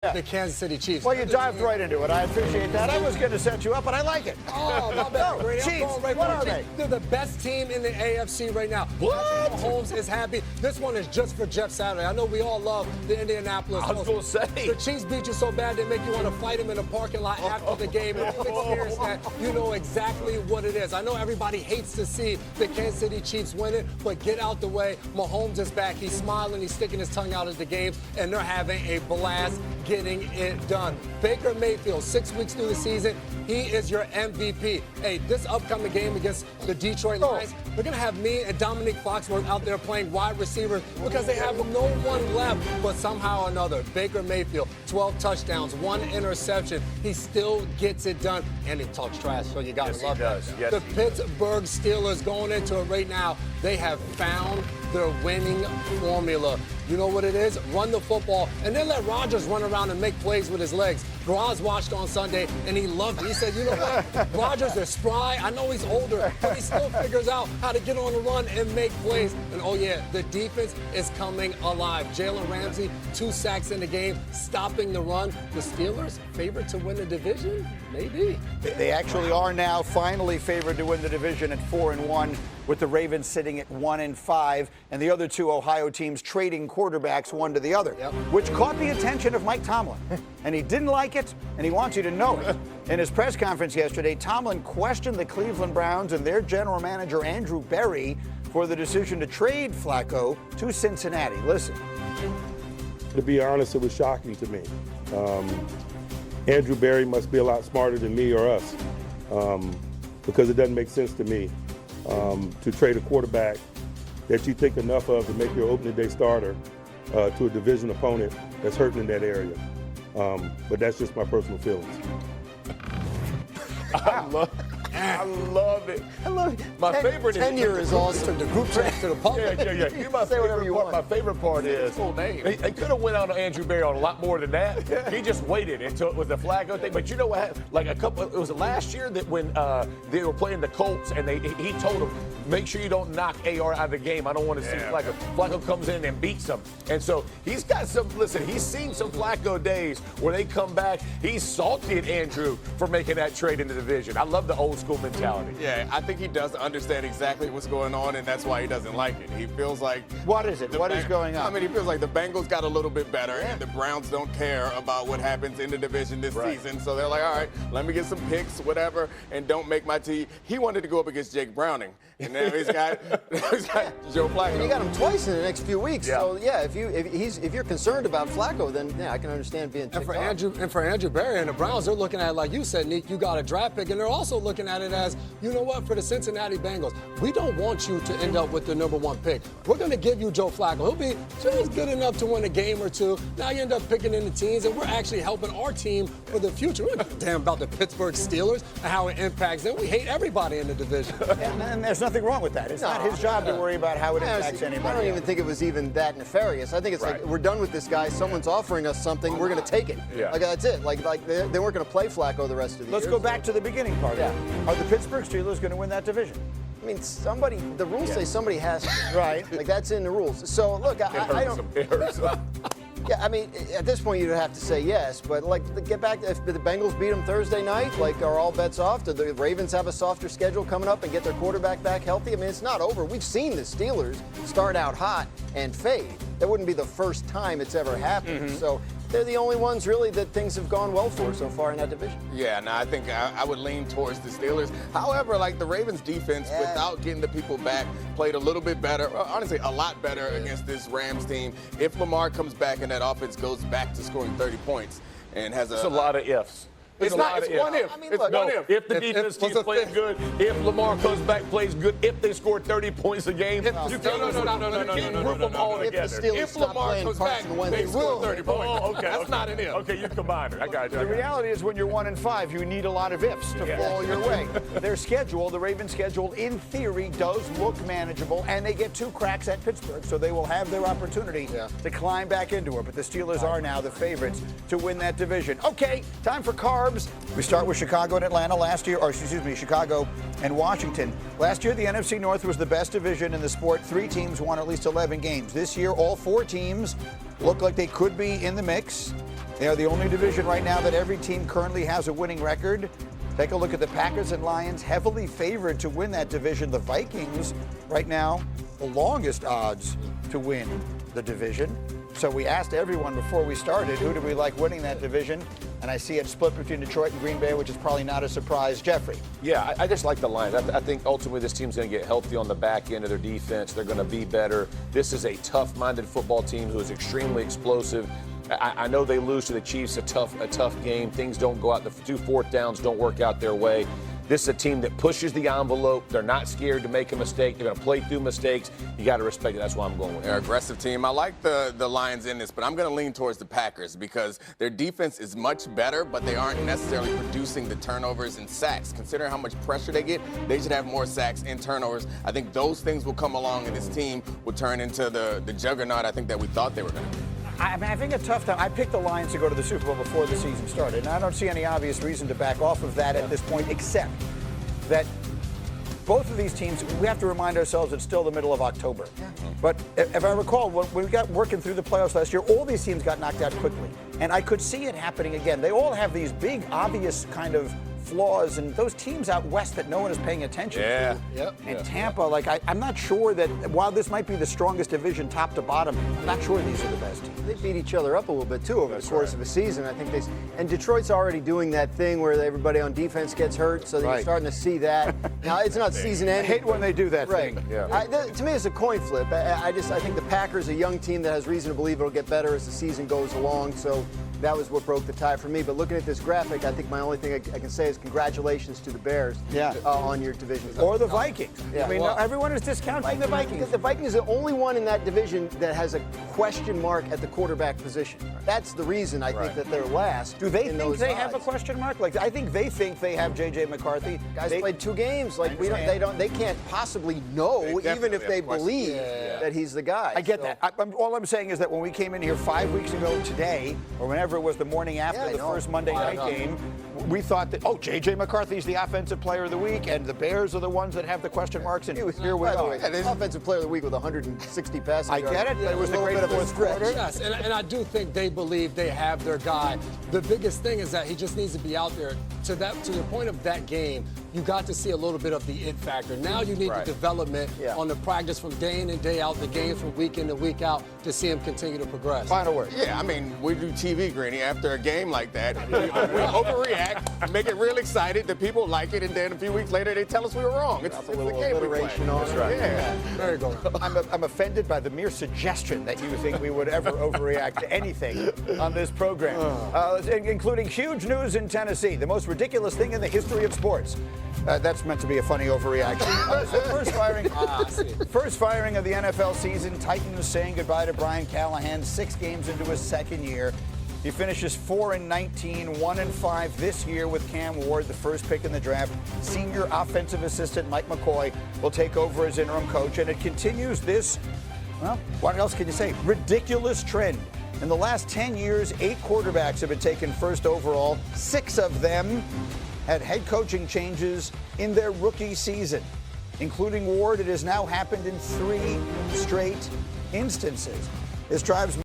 The Kansas City Chiefs. Well, you dived right into it. I appreciate that. I was going to set you up, but I like it. Oh, my bad. No, Chiefs, what are they? They're the best team in the AFC right now. What? Mahomes is happy. This one is just for Jeff Saturday. I know we all love the Indianapolis. I was going to say. The Chiefs beat you so bad they make you want to fight them in the parking lot after the game. And if you experience that, you know exactly what it is. I know everybody hates to see the Kansas City Chiefs win it, but get out the way. Mahomes is back. He's smiling. He's sticking his tongue out at the game, and they're having a blast getting it done. Baker Mayfield, 6 weeks through the season, he is your MVP. Hey, this upcoming game against the Detroit Lions, they're going to have me and Dominique Foxworth out there playing wide receiver because they have no one left. But somehow or another, Baker Mayfield, 12 touchdowns, 1 interception. He still gets it done, and he talks trash, so you got to love that. Yes, the Pittsburgh Steelers going into it right now, they have found their winning formula. You know what it is? Run the football, and then let Rodgers run around and make plays with his legs. Graz watched on Sunday, and he loved it. He said, you know what? Rodgers is spry. I know he's older, but he still figures out how to get on the run and make plays. And, oh, yeah, the defense is coming alive. Jalen Ramsey, 2 sacks in the game, stopping the run. The Steelers, favored to win the division? Maybe. They actually are now finally favored to win the division at 4-1, with the Ravens sitting at 1-5, and the other 2 Ohio teams trading quarterbacks one to the other, which caught the attention of Mike Tomlin. And he didn't like it, and he wants you to know it. In his press conference yesterday, Tomlin questioned the Cleveland Browns and their general manager, Andrew Berry, for the decision to trade Flacco to Cincinnati. Listen. To be honest, it was shocking to me. Andrew Berry must be a lot smarter than me or us, because it doesn't make sense to me to trade a quarterback that you think enough of to make your opening day starter to a division opponent that's hurting in that area. But that's just my personal feelings. I love it. I love it. My favorite tenure is awesome. The group chat to the public. Yeah. My favorite part is full name. They could have went on Andrew Berry on a lot more than that. He just waited until it was the Flacco thing. But you know what? Like it was last year that when they were playing the Colts and he told them, make sure you don't knock AR out of the game. I don't want to see Flacco. Flacco comes in and beats them. And so he's got he's seen some Flacco days where they come back. He's salty at Andrew for making that trade in the division. I love the old school mentality. Yeah, I think he does understand exactly what's going on, and that's why he doesn't like it. He feels like... What is it? What is going on? I mean, he feels like the Bengals got a little bit better, and the Browns don't care about what happens in the division this season. So they're like, all right, let me get some picks, whatever, and don't make my team. He wanted to go up against Jake Browning, and now he's got Joe Flacco. And you got him twice in the next few weeks. Yeah. So, yeah, if you're concerned about Flacco, then, yeah, I can understand being ticked off. And for Andrew Berry and the Browns, they're looking at it like you said, Nick, you got a draft pick, and they're also looking at it as, you know what, for the Cincinnati Bengals, we don't want you to end up with the #1 pick. We're going to give you Joe Flacco. He'll be just good enough to win a game or two. Now you end up picking in the teens, and we're actually helping our team for the future. We don't give a damn about the Pittsburgh Steelers and how it impacts them. We hate everybody in the division. And there's nothing wrong with that. It's not his job to worry about how it impacts anybody. I don't even think it was even that nefarious. I think it's like, we're done with this guy. Someone's offering us something. We're going to take it. Yeah. Like, that's it. Like they weren't going to play Flacco the rest of the year. Let's go back to the beginning part. Yeah. Are the Pittsburgh Steelers going to win that division? I mean, the rules say somebody has to. Right. Like, that's in the rules. So, look, I don't. It hurts them. Yeah, I mean, at this point, you'd have to say yes. But, like, get back, if the Bengals beat them Thursday night, like, are all bets off? Do the Ravens have a softer schedule coming up and get their quarterback back healthy? I mean, it's not over. We've seen the Steelers start out hot and fade. That wouldn't be the first time it's ever happened. So they're the only ones, really, that things have gone well for so far in that division. Yeah, no, I think I would lean towards the Steelers. However, like the Ravens defense, without getting the people back, played a little bit better, honestly, a lot better against this Rams team. If Lamar comes back and that offense goes back to scoring 30 points and has It's a lot of ifs. It's one if. I mean, it's look, one if. If the defense keeps playing good, if Lamar comes back, plays good, if they score 30 points a game, you can't group them all together. If Lamar comes back, they score 30 points. Oh, okay. That's not an if. Okay, you combine it. I got you. The reality is when you're 1-5, you need a lot of ifs to fall your way. Their schedule, the Ravens' schedule, in theory, does look manageable, and they get 2 cracks at Pittsburgh, so they will have their opportunity to climb back into it. But the Steelers are now the favorites to win that division. Okay, time for carbs. We start with Chicago and Atlanta last year, or excuse me, Chicago and Washington. Last year, the NFC North was the best division in the sport. 3 teams won at least 11 games. This year, all 4 teams look like they could be in the mix. They are the only division right now that every team currently has a winning record. Take a look at the Packers and Lions, heavily favored to win that division. The Vikings, right now, the longest odds to win the division. So we asked everyone before we started, who do we like winning that division? And I see it split between Detroit and Green Bay, which is probably not a surprise. Jeffrey. Yeah, I just like the Lions. I think ultimately this team's going to get healthy on the back end of their defense. They're going to be better. This is a tough-minded football team who is extremely explosive. I know they lose to the Chiefs, a tough game. Things don't go out. The 2 4th downs don't work out their way. This is a team that pushes the envelope. They're not scared to make a mistake. They're going to play through mistakes. You got to respect it. That's why I'm going with it. They're an aggressive team. I like the Lions in this, but I'm going to lean towards the Packers because their defense is much better, but they aren't necessarily producing the turnovers and sacks. Considering how much pressure they get, they should have more sacks and turnovers. I think those things will come along, and this team will turn into the juggernaut I think that we thought they were going to be. I'm having a tough time. I picked the Lions to go to the Super Bowl before the season started, and I don't see any obvious reason to back off of that at this point, except that both of these teams, we have to remind ourselves it's still the middle of October. Yeah. But if I recall, when we got working through the playoffs last year, all these teams got knocked out quickly. And I could see it happening again. They all have these big, obvious kind of flaws, and those teams out west that no one is paying attention to. Yep. And Tampa, like I'm not sure that while this might be the strongest division top to bottom, I'm not sure these are the best teams. They beat each other up a little bit too over the course of a season. I think and Detroit's already doing that thing where everybody on defense gets hurt, so you're starting to see that. Now it's not season I ending. hate when they do that Right. thing. Yeah. To me, it's a coin flip. I think the Packers, a young team that has reason to believe it'll get better as the season goes along. So that was what broke the tie for me. But looking at this graphic, I think my only thing I can say is congratulations to the Bears on your division. Or the Vikings. Yeah. I mean, everyone is discounting the Vikings. The Vikings are the only one in that division that has a question mark at the quarterback position. That's the reason I think that they're last. Do they in think those they odds. have a question mark? Like, I think they think they have J.J. McCarthy. Guys played 2 games. Like they can't possibly know, even if they believe that he's the guy. I get that. All I'm saying is that when we came in here 5 weeks ago today, or whenever it was the morning after the first Monday night game, we thought that, J.J. McCarthy's the offensive player of the week, and the Bears are the ones that have the question marks, and here we are. Offensive player of the week with 160 passing yards. I get it. It was a great fourth quarter. Yes, and I do think they believe they have their guy. The biggest thing is that he just needs to be out there. To the point of that game, you got to see a little bit of the it factor. Now you need the development on the practice from day in and day out, the games from week in to week out, to see him continue to progress. Final word. Yeah, I mean, we do TV, Greeny, after a game like that. We overreact, make it real excited, the people like it, and then a few weeks later they tell us we were wrong. It's a little game alliteration on it. Yeah. There you go. I'm offended by the mere suggestion that you think we would ever overreact to anything on this program, including huge news in Tennessee, the most ridiculous thing in the history of sports. That's meant to be a funny overreaction. First firing of the NFL season. Titans saying goodbye to Brian Callahan 6 games into his second year. He finishes 4-19, 1-5 this year with Cam Ward, the first pick in the draft. Senior offensive assistant Mike McCoy will take over as interim coach, and it continues this, well, what else can you say? Ridiculous trend. In the last 10 years, 8 quarterbacks have been taken first overall. 6 of them had head coaching changes in their rookie season. Including Ward, it has now happened in 3 straight instances. This drives